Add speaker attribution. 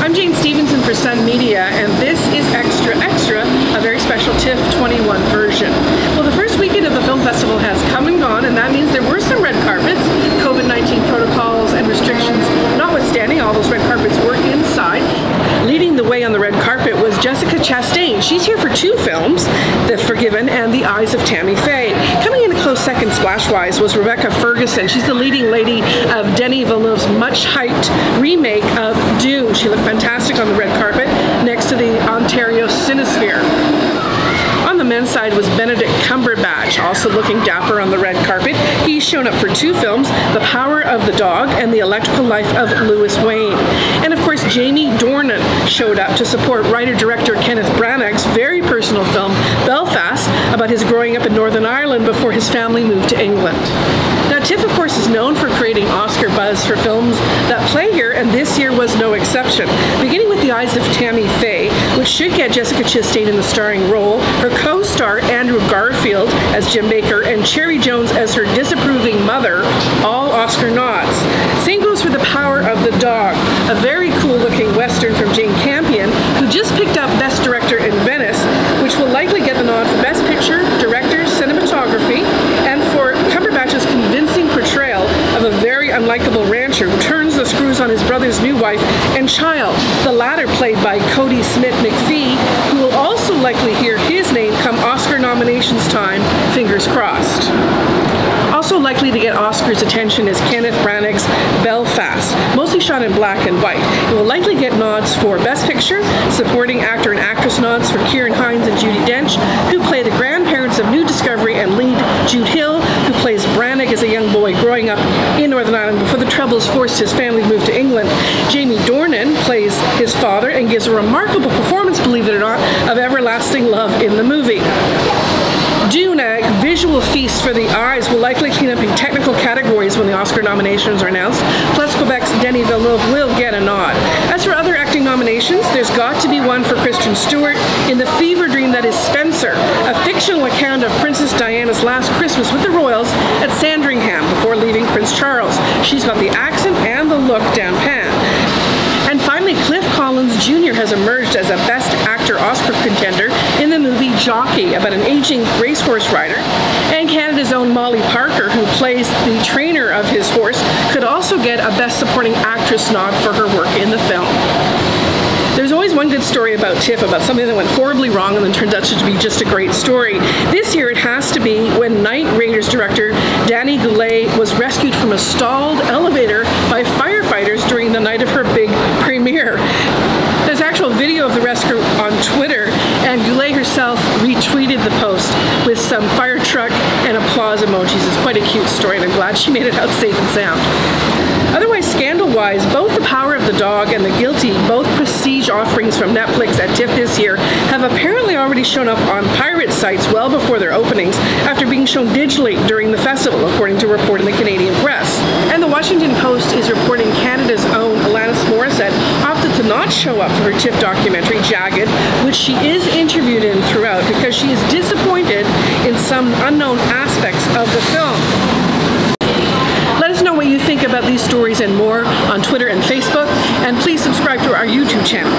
Speaker 1: I'm Jane Stevenson for Sun Media, and this is Extra Extra, a very special TIFF 21 version. Well, the first weekend of the film festival has come and gone, and that means there were some red carpets. COVID-19 protocols and restrictions notwithstanding, all those red carpets were inside. Leading the way on the red carpet was Jessica Chastain. She's here for two films, The Forgiven and The Eyes of Tammy Faye. Coming in a close second splash-wise was Rebecca Ferguson. She's the leading lady of Denis Villeneuve's much-hyped remake of Dune. She looked fantastic on the red carpet next to the Ontario Cinesphere. On the men's side was Benedict Cumberbatch, also looking dapper on the red carpet. He's shown up for two films, The Power of the Dog and The Electrical Life of Louis Wayne. And of course, Jamie Dornan showed up to support writer-director Kenneth Branagh's very personal film, Belfast, about his growing up in Northern Ireland before his family moved to England. Now, TIFF, of course, is known for creating Oscar buzz for films that play here, and this year was no exception. Beginning with The Eyes of Tammy Faye, which should get Jessica Chastain in the starring role, her co-star Andrew Garfield as Jim Baker, and Cherry Jones as her disapproving mother, all Oscar nods. Same goes for The Power of the Dog, a very cool-looking Western from Jane Campion, who just picked up Best Director in Venice, which will likely get the nod for Best Picture, Director, Cinematography, and for Cumberbatch's convincing portrayal of a very unlikable rancher who turns the screws on his brother's new wife and child, the latter played by Cody Smith-McPhee, who will also likely hear his name come Oscar nominations time, fingers crossed. Also likely to get Oscars attention is Kenneth Branagh's Belfast, mostly shot in black and white. It will likely get nods for Best Picture, supporting actor and actress nods for Ciarán Hinds and Judi Dench, who play the grandparents of New Discovery, and lead Jude Hill, who plays Branagh as a young boy growing up in Northern Ireland before the Troubles forced his family to move to England. Jamie Dornan plays his father and gives a remarkable performance, believe it or not, of everlasting love in the movie. Dune, a visual feast for the eyes, will likely clean up in technical categories when the Oscar nominations are announced, plus Quebec's Denis Villeneuve will get a nod. As for other acting nominations, there's got to be one for Kristen Stewart in the fever dream that is Spencer, a fictional account of Princess Diana's last Christmas with the royals at Sandringham before leaving Prince Charles. She's got the accent and the look down pan. And finally, Cliff Collins Jr. has emerged as a Best Actor Oscar contender in the movie Jockey, about an aging racehorse rider. And Canada's own Molly Parker, who plays the trainer of his horse, could also get a Best Supporting Actress nod for her work in the film. There's always one good story about TIFF, about something that went horribly wrong and then turned out to be just a great story. This year it has to be when Night Raiders director Danny Goulet was rescued from a stalled elevator by firefighters during the night of her big premiere. There's actual video of the rescue on Twitter, and Goulet herself retweeted the post with some fire truck and applause emojis. It's quite a cute story, and I'm glad she made it out safe and sound. Otherwise, scandal-wise, both The Power of the Dog and The Guilty, both prestige offerings from Netflix at TIFF this year, have apparently already shown up on pirate sites well before their openings, after being shown digitally during the festival, according to a report in the Canadian press. And the Washington Post is reporting Canada's own ALANIS Morissette opted to not show up for her TIFF documentary, Jagged, which she is interviewed in throughout because she is disappointed in some unknown aspects of the film. Let us know what you think about these stories and more on Twitter and Facebook, and please subscribe to our YouTube channel.